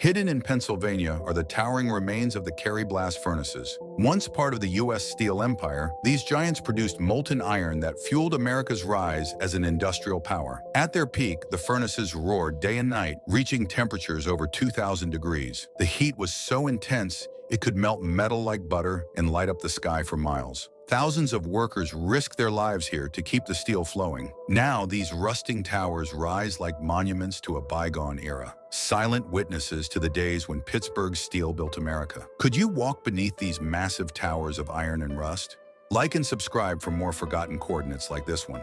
Hidden in Pennsylvania are the towering remains of the Carrie Blast Furnaces. Once part of the U.S. steel empire, these giants produced molten iron that fueled America's rise as an industrial power. At their peak, the furnaces roared day and night, reaching temperatures over 2,000 degrees. The heat was so intense, it could melt metal like butter and light up the sky for miles. Thousands of workers risked their lives here to keep the steel flowing. Now, these rusting towers rise like monuments to a bygone era, silent witnesses to the days when Pittsburgh steel built America. Could you walk beneath these massive towers of iron and rust? Like and subscribe for more forgotten coordinates like this one.